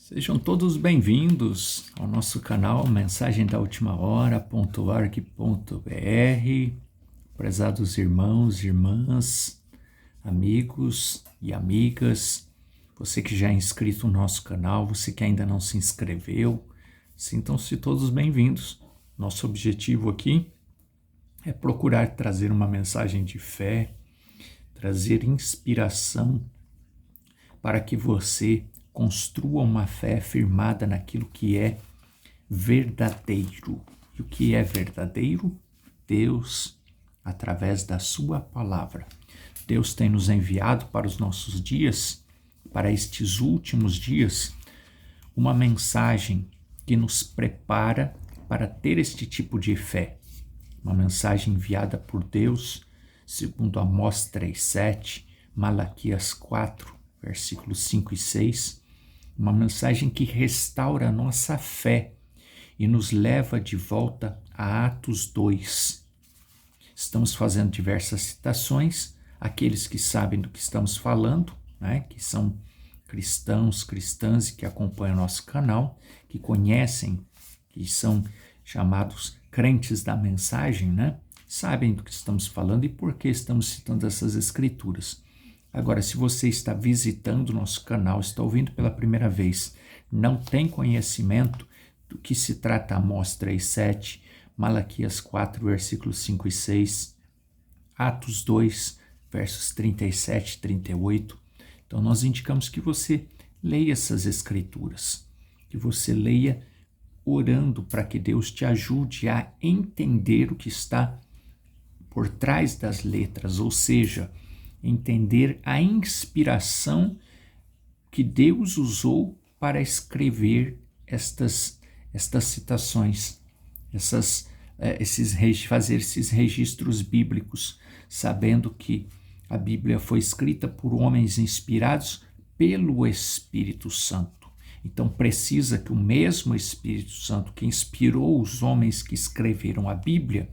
Sejam todos bem-vindos ao nosso canal Mensagem da Última Hora.org.br. Prezados irmãos, irmãs, amigos e amigas, você que já é inscrito no nosso canal, você que ainda não se inscreveu, sintam-se todos bem-vindos. Nosso objetivo aqui é procurar trazer uma mensagem de fé, trazer inspiração para que você construa uma fé firmada naquilo que é verdadeiro. E o que é verdadeiro? Deus, através da sua palavra. Deus tem nos enviado para os nossos dias, para estes últimos dias, uma mensagem que nos prepara para ter este tipo de fé. Uma mensagem enviada por Deus, segundo Amós 3:7, Malaquias 4, versículos 5 e 6, uma mensagem que restaura a nossa fé e nos leva de volta a Atos 2. Estamos fazendo diversas citações, aqueles que sabem do que estamos falando, né, que são cristãos, cristãs e que acompanham o nosso canal, que conhecem, que são chamados crentes da mensagem, né, sabem do que estamos falando e por que estamos citando essas escrituras. Agora, se você está visitando o nosso canal, está ouvindo pela primeira vez, não tem conhecimento do que se trata Amós 3:7, Malaquias 4, versículos 5 e 6, Atos 2, versos 37 e 38, então nós indicamos que você leia essas escrituras, que você leia orando para que Deus te ajude a entender o que está por trás das letras, ou seja, entender a inspiração que Deus usou para escrever estas citações, fazer esses registros bíblicos, sabendo que a Bíblia foi escrita por homens inspirados pelo Espírito Santo. Então precisa que o mesmo Espírito Santo que inspirou os homens que escreveram a Bíblia,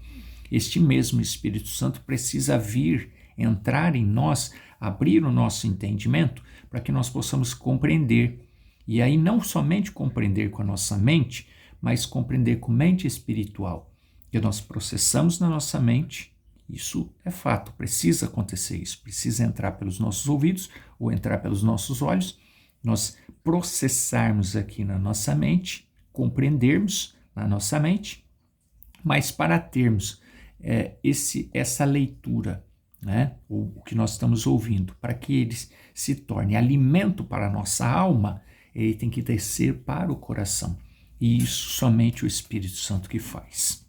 este mesmo Espírito Santo precisa vir, entrar em nós, abrir o nosso entendimento para que nós possamos compreender. E aí não somente compreender com a nossa mente, mas compreender com mente espiritual. Que nós processamos na nossa mente, isso é fato, precisa acontecer isso, precisa entrar pelos nossos ouvidos ou entrar pelos nossos olhos, nós processarmos aqui na nossa mente, compreendermos na nossa mente, mas para termos essa leitura, né, o que nós estamos ouvindo, para que ele se torne alimento para a nossa alma, ele tem que descer para o coração. E isso somente o Espírito Santo que faz.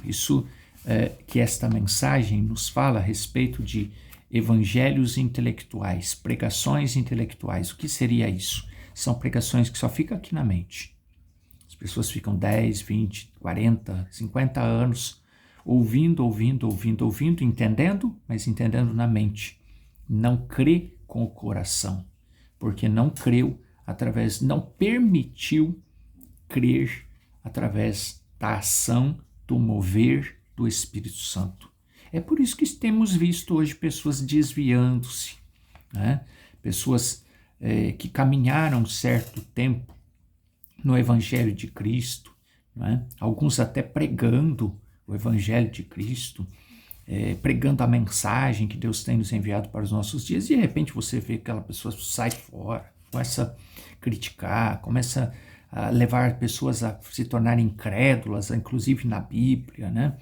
Isso que esta mensagem nos fala a respeito de evangelhos intelectuais, pregações intelectuais. O que seria isso? São pregações que só ficam aqui na mente. As pessoas ficam 10, 20, 40, 50 anos ouvindo, entendendo, mas entendendo na mente. Não crê com o coração, porque não creu não permitiu crer através da ação, do mover do Espírito Santo. É por isso que temos visto hoje pessoas desviando-se, né? Pessoas que caminharam um certo tempo no Evangelho de Cristo, né? Alguns até pregando o Evangelho de Cristo, pregando a mensagem que Deus tem nos enviado para os nossos dias, e de repente você vê que aquela pessoa sai fora, começa a criticar, começa a levar pessoas a se tornarem incrédulas, inclusive na Bíblia, né?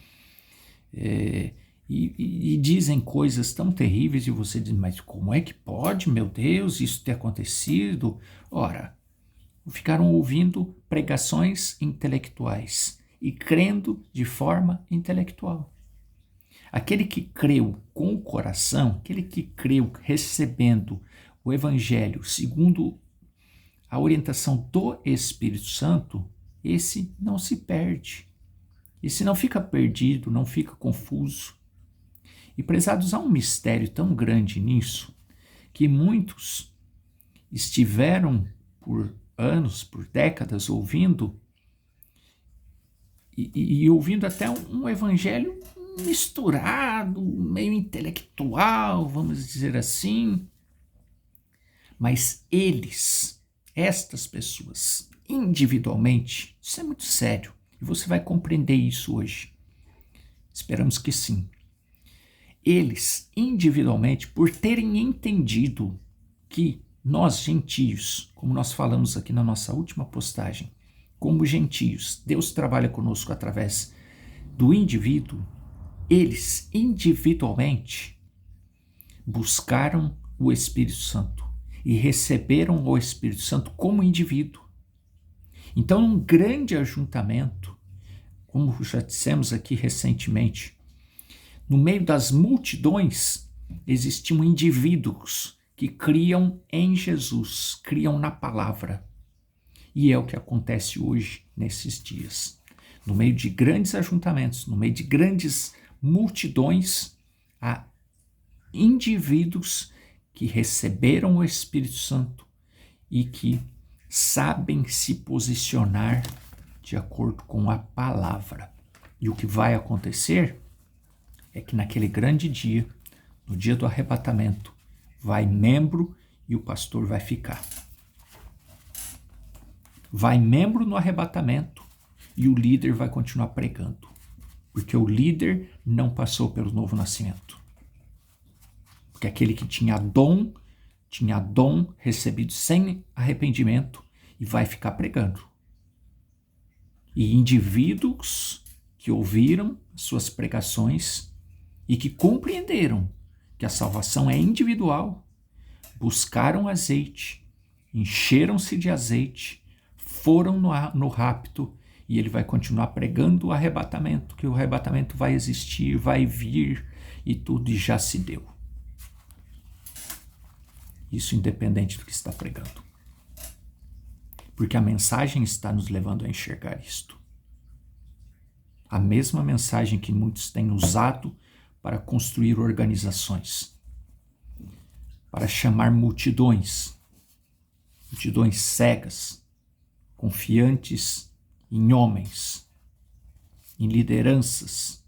E dizem coisas tão terríveis e você diz, mas como é que pode, meu Deus, isso ter acontecido? Ora, ficaram ouvindo pregações intelectuais e crendo de forma intelectual. Aquele que creu com o coração, aquele que creu recebendo o Evangelho segundo a orientação do Espírito Santo, esse não se perde. Esse não fica perdido, não fica confuso. E prezados, há um mistério tão grande nisso, que muitos estiveram por anos, por décadas, ouvindo e ouvindo até um evangelho misturado, meio intelectual, vamos dizer assim, mas eles estas pessoas, individualmente, isso é muito sério. E você vai compreender isso hoje. Esperamos que sim. Eles, individualmente, por terem entendido que nós, gentios, como nós falamos aqui na nossa última postagem, como gentios, Deus trabalha conosco através do indivíduo, eles, individualmente, buscaram o Espírito Santo e receberam o Espírito Santo como indivíduo. Então, um grande ajuntamento, como já dissemos aqui recentemente, no meio das multidões existiam indivíduos que criam em Jesus, criam na palavra. E é o que acontece hoje, nesses dias. No meio de grandes ajuntamentos, no meio de grandes multidões, há indivíduos que receberam o Espírito Santo e que sabem se posicionar de acordo com a palavra. E o que vai acontecer é que naquele grande dia, no dia do arrebatamento, vai membro e o pastor vai ficar. Vai membro no arrebatamento e o líder vai continuar pregando, porque o líder não passou pelo novo nascimento. Porque aquele que tinha dom recebido sem arrependimento e vai ficar pregando. E indivíduos que ouviram suas pregações e que compreenderam que a salvação é individual, buscaram azeite, encheram-se de azeite, foram no rapto e ele vai continuar pregando o arrebatamento, que o arrebatamento vai existir, vai vir e tudo e já se deu. Isso independente do que está pregando. Porque a mensagem está nos levando a enxergar isto. A mesma mensagem que muitos têm usado para construir organizações, para chamar multidões cegas, confiantes em homens, em lideranças,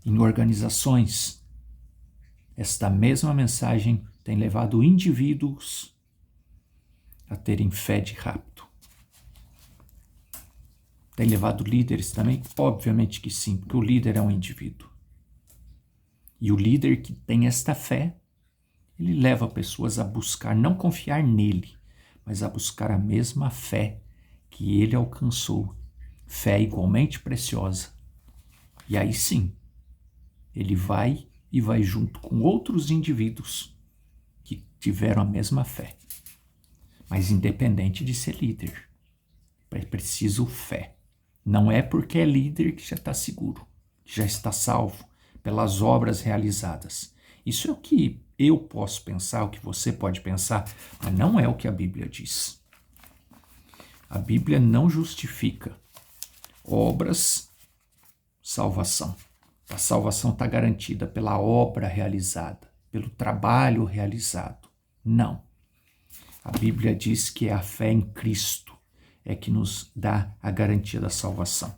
em organizações. Esta mesma mensagem tem levado indivíduos a terem fé de rapto. Tem levado líderes também? Obviamente que sim, porque o líder é um indivíduo. E o líder que tem esta fé, ele leva pessoas a buscar, não confiar nele, mas a buscar a mesma fé que ele alcançou. Fé igualmente preciosa. E aí sim, ele vai e vai junto com outros indivíduos que tiveram a mesma fé. Mas independente de ser líder, é preciso fé. Não é porque é líder que já está seguro, que já está salvo pelas obras realizadas. Isso é o que eu posso pensar, o que você pode pensar, mas não é o que a Bíblia diz. A Bíblia não justifica obras, salvação. A salvação está garantida pela obra realizada, pelo trabalho realizado. Não. A Bíblia diz que é a fé em Cristo é que nos dá a garantia da salvação.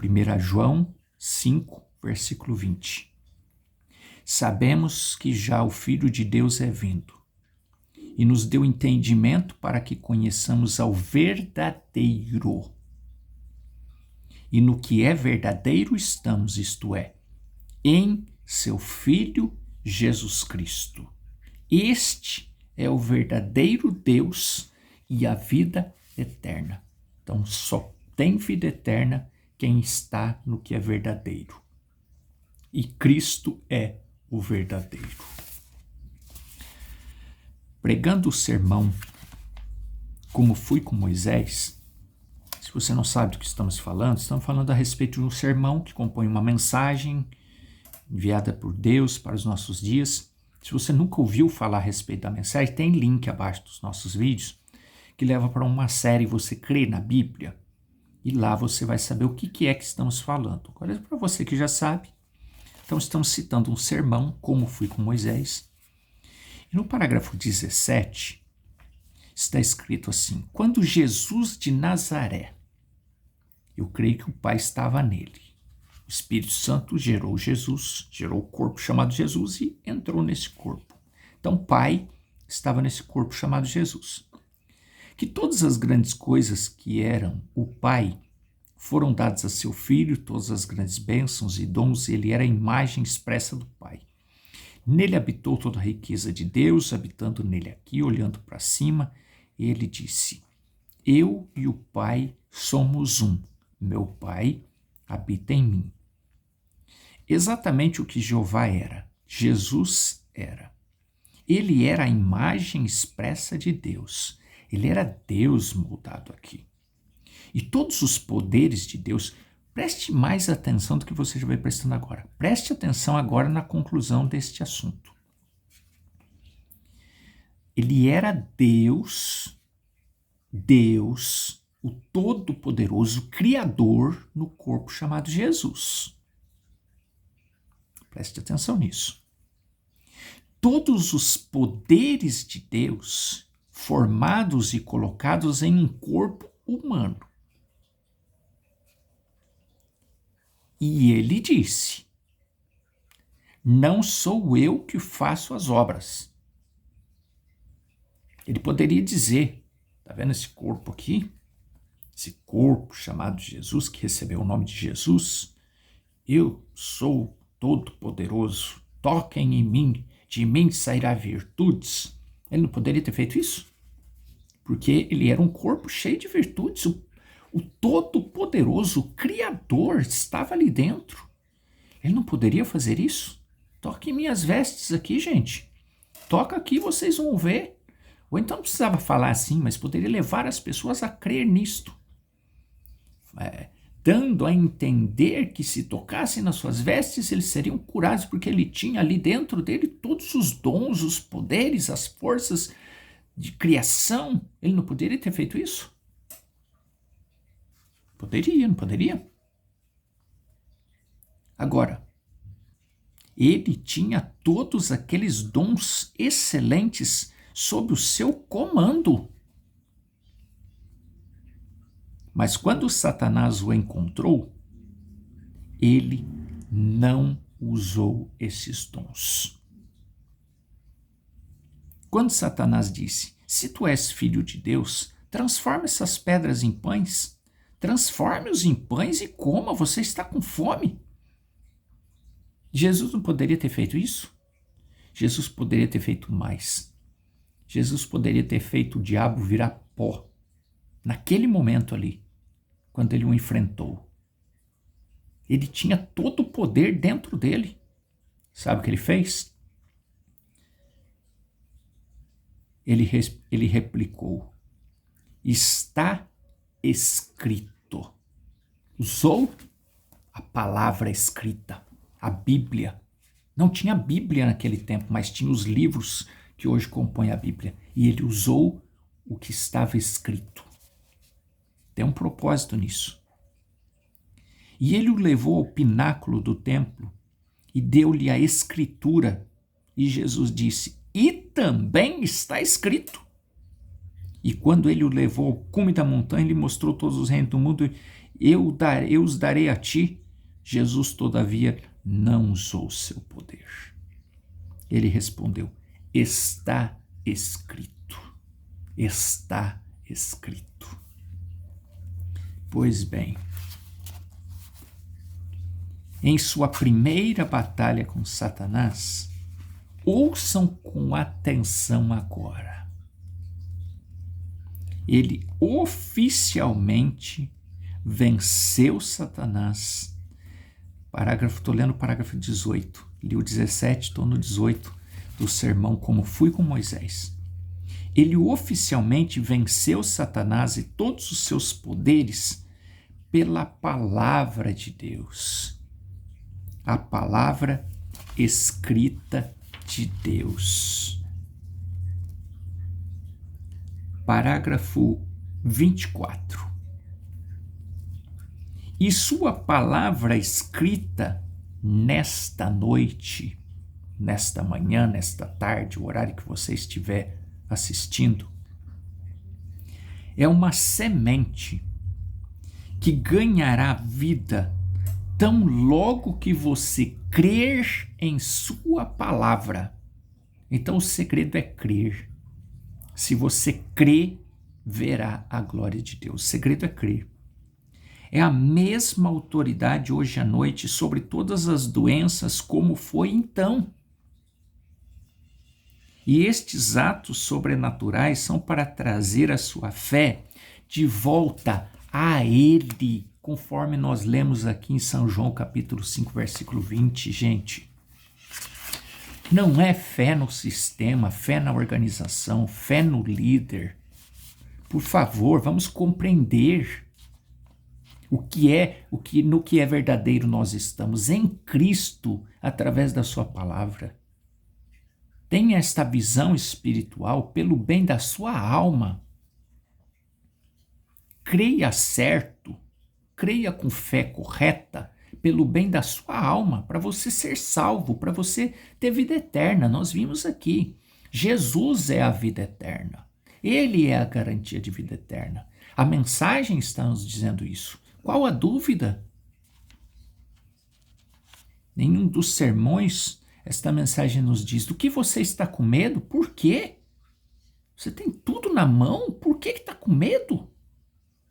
1 João 5, versículo 20. Sabemos que já o Filho de Deus é vindo e nos deu entendimento para que conheçamos ao verdadeiro. E no que é verdadeiro estamos, isto é, em seu Filho Jesus Cristo. Este é o verdadeiro Deus e a vida eterna. Então só tem vida eterna quem está no que é verdadeiro. E Cristo é o verdadeiro. Pregando o sermão Como Fui com Moisés, se você não sabe do que estamos falando a respeito de um sermão que compõe uma mensagem enviada por Deus para os nossos dias. Se você nunca ouviu falar a respeito da mensagem, tem link abaixo dos nossos vídeos que leva para uma série Você Crê na Bíblia. E lá você vai saber o que é que estamos falando. Agora, para você que já sabe, então estamos citando um sermão, Como Fui com Moisés. E no parágrafo 17, está escrito assim: quando Jesus de Nazaré, eu creio que o Pai estava nele. O Espírito Santo gerou Jesus, gerou o corpo chamado Jesus e entrou nesse corpo. Então o Pai estava nesse corpo chamado Jesus. que todas as grandes coisas que eram o Pai foram dadas a seu Filho, todas as grandes bênçãos e dons, ele era a imagem expressa do Pai. Nele habitou toda a riqueza de Deus, habitando nele aqui, olhando para cima, ele disse: eu e o Pai somos um, meu Pai habita em mim. Exatamente o que Jeová era, Jesus era. Ele era a imagem expressa de Deus. Ele era Deus moldado aqui. E todos os poderes de Deus, preste mais atenção do que você já vai prestando agora. Preste atenção agora na conclusão deste assunto. Ele era Deus, o Todo-Poderoso, Criador no corpo chamado Jesus. Preste atenção nisso. Todos os poderes de Deus formados e colocados em um corpo humano. E ele disse: não sou eu que faço as obras. Ele poderia dizer, tá vendo esse corpo aqui? Esse corpo chamado Jesus, que recebeu o nome de Jesus, eu sou todo-poderoso, toquem em mim, de mim sairá virtudes. Ele não poderia ter feito isso? Porque ele era um corpo cheio de virtudes. O todo-poderoso, o Criador, estava ali dentro. Ele não poderia fazer isso? Toque em minhas vestes aqui, gente. Toca aqui, vocês vão ver. Ou então não precisava falar assim, mas poderia levar as pessoas a crer nisto. Dando a entender que se tocassem nas suas vestes, eles seriam curados, porque ele tinha ali dentro dele todos os dons, os poderes, as forças de criação. Ele não poderia ter feito isso? Poderia, não poderia? Agora, ele tinha todos aqueles dons excelentes sob o seu comando. Mas quando Satanás o encontrou, ele não usou esses dons. Quando Satanás disse: se tu és filho de Deus, transforma essas pedras em pães. Transforme-os em pães e coma, você está com fome. Jesus não poderia ter feito isso? Jesus poderia ter feito mais. Jesus poderia ter feito o diabo virar pó. Naquele momento ali, quando ele o enfrentou. Ele tinha todo o poder dentro dele. Sabe o que ele fez? Ele replicou: está escrito. Usou a palavra escrita, a Bíblia. Não tinha Bíblia naquele tempo, mas tinha os livros que hoje compõem a Bíblia. E ele usou o que estava escrito. Tem um propósito nisso. E ele o levou ao pináculo do templo e deu-lhe a escritura. E Jesus disse: e também está escrito. E quando ele o levou ao cume da montanha, ele mostrou todos os reinos do mundo. Eu os darei a ti. Jesus, todavia, não usou seu poder. Ele respondeu: está escrito. Está escrito. Pois bem, em sua primeira batalha com Satanás, ouçam com atenção agora. Ele oficialmente venceu Satanás. Estou lendo o parágrafo 18, li o 17, estou no 18 do sermão Como Fui com Moisés. Ele oficialmente venceu Satanás e todos os seus poderes pela palavra de Deus. A palavra escrita de Deus. Parágrafo 24. E sua palavra escrita nesta noite, nesta manhã, nesta tarde, o horário que você estiver assistindo, é uma semente que ganhará vida tão logo que você crer em sua palavra. Então o segredo é crer. Se você crê, verá a glória de Deus. O segredo é crer. É a mesma autoridade hoje à noite sobre todas as doenças como foi então. E estes atos sobrenaturais são para trazer a sua fé de volta a Ele, conforme nós lemos aqui em São João capítulo 5, versículo 20, gente. Não é fé no sistema, fé na organização, fé no líder. Por favor, vamos compreender no que é verdadeiro nós estamos em Cristo através da sua palavra. Tenha esta visão espiritual pelo bem da sua alma. Creia certo, creia com fé correta, pelo bem da sua alma, para você ser salvo, para você ter vida eterna. Nós vimos aqui, Jesus é a vida eterna. Ele é a garantia de vida eterna. A mensagem está nos dizendo isso. Qual a dúvida? Nenhum dos sermões, esta mensagem nos diz: do que você está com medo? Por quê? Você tem tudo na mão, por que está com medo?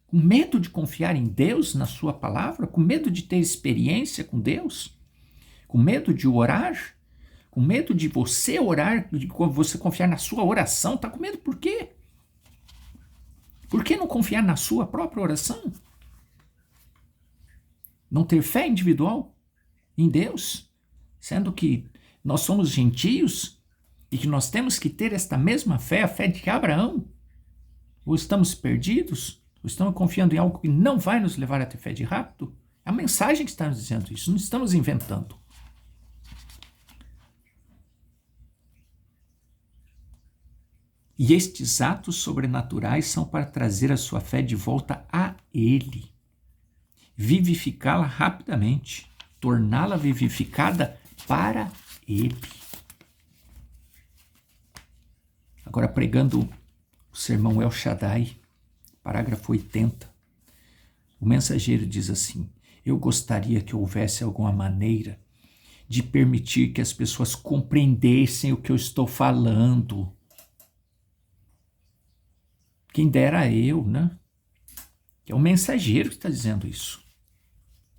Com medo de confiar em Deus, na sua palavra? Com medo de ter experiência com Deus? Com medo de orar? Com medo de você orar, de você confiar na sua oração? Está com medo por quê? Por que não confiar na sua própria oração? Não ter fé individual em Deus? Sendo que nós somos gentios e que nós temos que ter esta mesma fé, a fé de Abraão? Ou estamos perdidos? Ou estamos confiando em algo que não vai nos levar a ter fé de rápido? A mensagem que está nos dizendo isso, não estamos inventando. E estes atos sobrenaturais são para trazer a sua fé de volta a Ele, vivificá-la rapidamente, torná-la vivificada para Ele. Agora, pregando o sermão El Shaddai, parágrafo 80, o mensageiro diz assim: eu gostaria que houvesse alguma maneira de permitir que as pessoas compreendessem o que eu estou falando. Quem dera eu, né? Que é o mensageiro que está dizendo isso.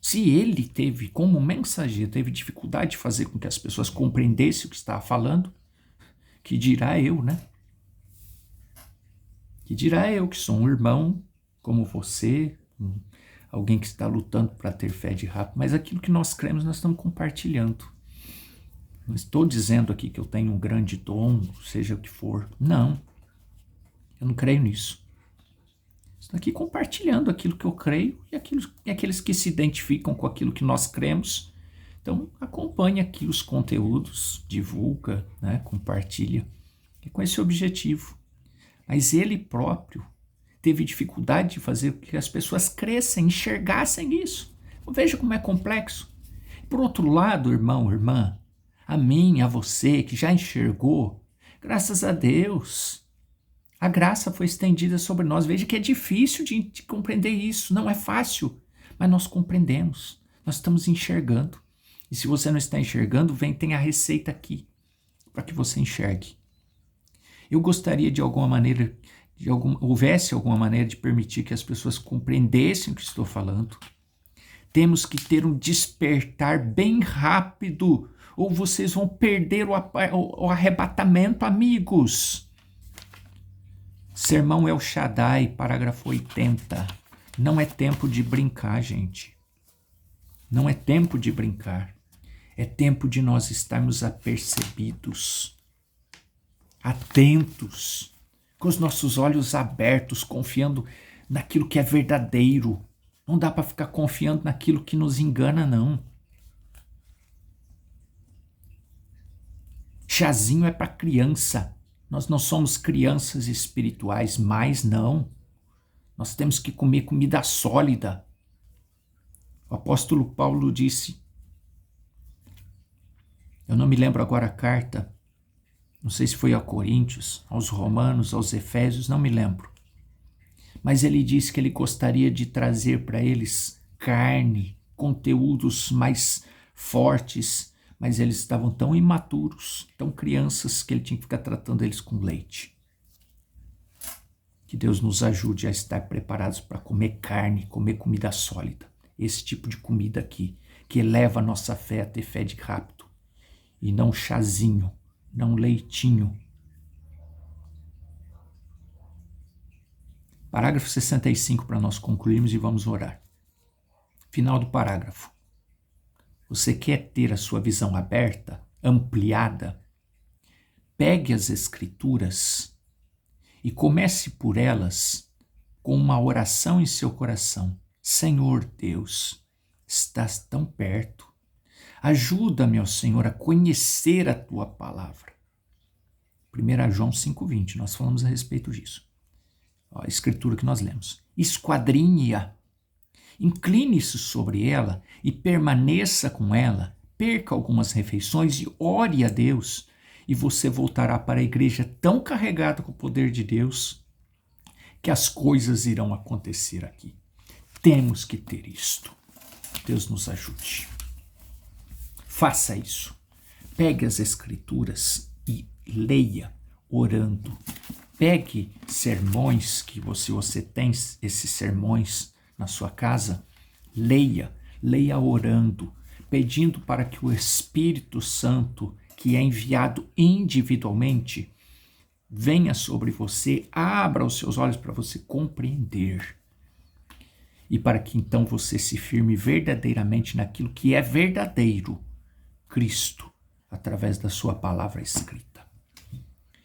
Se ele teve, como mensageiro, teve dificuldade de fazer com que as pessoas compreendessem o que estava falando, que dirá eu, né? Que dirá eu, que sou um irmão como você, alguém que está lutando para ter fé de rápido, mas aquilo que nós cremos nós estamos compartilhando. Não estou dizendo aqui que eu tenho um grande dom, seja o que for. Não. Eu não creio nisso. Estou aqui compartilhando aquilo que eu creio e aqueles que se identificam com aquilo que nós cremos. Então, acompanhe aqui os conteúdos, divulga, né, compartilha. É com esse objetivo. Mas ele próprio teve dificuldade de fazer com que as pessoas crescem, enxergassem isso. Veja como é complexo. Por outro lado, irmão, irmã, a mim, a você que já enxergou, graças a Deus, a graça foi estendida sobre nós. Veja que é difícil de compreender isso, não é fácil, mas nós compreendemos, nós estamos enxergando. E se você não está enxergando, tem a receita aqui, para que você enxergue. Eu gostaria de alguma maneira, houvesse alguma maneira de permitir que as pessoas compreendessem o que estou falando. Temos que ter um despertar bem rápido, ou vocês vão perder o arrebatamento, amigos. Sermão El Shaddai, parágrafo 80. Não é tempo de brincar, gente. Não é tempo de brincar. É tempo de nós estarmos apercebidos, atentos, com os nossos olhos abertos, confiando naquilo que é verdadeiro. Não dá para ficar confiando naquilo que nos engana, não. Chazinho é para criança. Nós não somos crianças espirituais, mais não. Nós temos que comer comida sólida. O apóstolo Paulo disse, eu não me lembro agora a carta, não sei se foi a Coríntios, aos Romanos, aos Efésios, não me lembro. Mas ele disse que ele gostaria de trazer para eles carne, conteúdos mais fortes, mas eles estavam tão imaturos, tão crianças, que ele tinha que ficar tratando eles com leite. Que Deus nos ajude a estar preparados para comer carne, comer comida sólida. Esse tipo de comida aqui, que eleva a nossa fé a ter fé de rapto. E não chazinho, não leitinho. Parágrafo 65 para nós concluirmos e vamos orar. Final do parágrafo. Você quer ter a sua visão aberta, ampliada? Pegue as Escrituras e comece por elas com uma oração em seu coração. Senhor Deus, estás tão perto. Ajuda-me, ó Senhor, a conhecer a Tua palavra. 1 João 5,20, nós falamos a respeito disso. A escritura que nós lemos. Esquadrinhe-a. Incline-se sobre ela e permaneça com ela. Perca algumas refeições e ore a Deus. E você voltará para a igreja tão carregado com o poder de Deus que as coisas irão acontecer aqui. Temos que ter isto. Deus nos ajude. Faça isso. Pegue as escrituras e leia orando. Pegue sermões que você tem, esses sermões na sua casa, leia orando, pedindo para que o Espírito Santo, que é enviado individualmente, venha sobre você, abra os seus olhos para você compreender. E para que então você se firme verdadeiramente naquilo que é verdadeiro, Cristo, através da sua palavra escrita.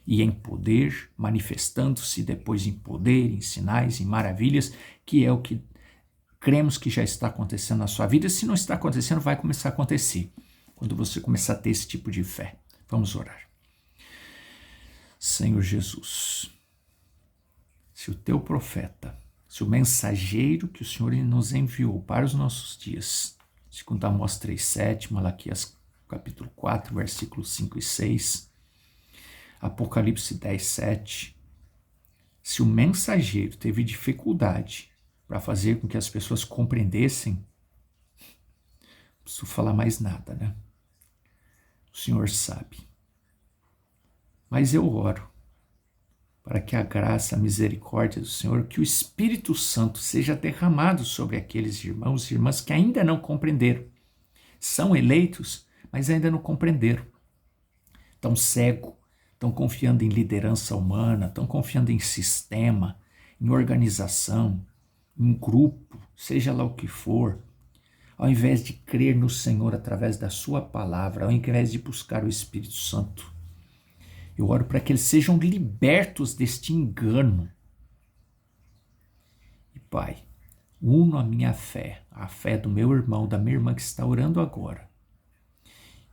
E em poder, manifestando-se depois em poder, em sinais, em maravilhas, que é o que cremos que já está acontecendo na sua vida. Se não está acontecendo, vai começar a acontecer, quando você começar a ter esse tipo de fé. Vamos orar. Senhor Jesus, se o teu profeta, se o mensageiro que o Senhor nos enviou para os nossos dias, segundo Amós 3,7, Malaquias capítulo 4, versículos 5 e 6, Apocalipse 10,7, se o mensageiro teve dificuldade para fazer com que as pessoas compreendessem, não preciso falar mais nada, né? O Senhor sabe. Mas eu oro para que a graça, a misericórdia do Senhor, que o Espírito Santo seja derramado sobre aqueles irmãos e irmãs que ainda não compreenderam. São eleitos, mas ainda não compreenderam. Estão cegos. Estão confiando em liderança humana, estão confiando em sistema, em organização, em grupo, seja lá o que for, ao invés de crer no Senhor através da sua palavra, ao invés de buscar o Espírito Santo. Eu oro para que eles sejam libertos deste engano. E Pai, uno a minha fé, a fé do meu irmão, da minha irmã que está orando agora.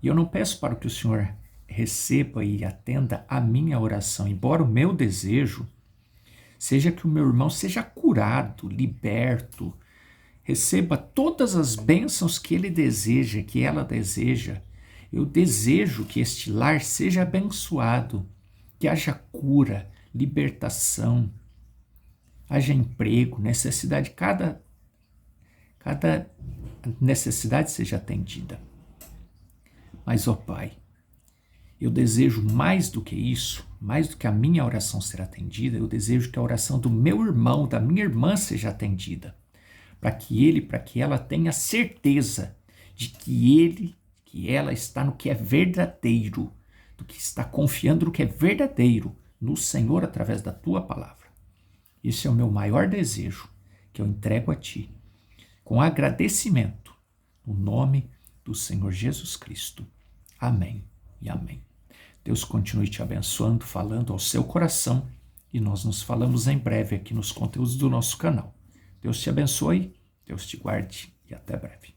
E eu não peço para que o Senhor receba e atenda a minha oração, embora o meu desejo seja que o meu irmão seja curado, liberto, receba todas as bênçãos que ele deseja, que ela deseja. Eu desejo que este lar seja abençoado, que haja cura, libertação, haja emprego, necessidade, cada necessidade seja atendida. Mas, ó Pai, eu desejo mais do que isso, mais do que a minha oração ser atendida, eu desejo que a oração do meu irmão, da minha irmã seja atendida, para que ele, para que ela tenha certeza de que ela está no que é verdadeiro, do que está confiando no que é verdadeiro, no Senhor através da tua palavra. Esse é o meu maior desejo, que eu entrego a ti, com agradecimento, no nome do Senhor Jesus Cristo. Amém e amém. Deus continue te abençoando, falando ao seu coração, e nós nos falamos em breve aqui nos conteúdos do nosso canal. Deus te abençoe, Deus te guarde e até breve.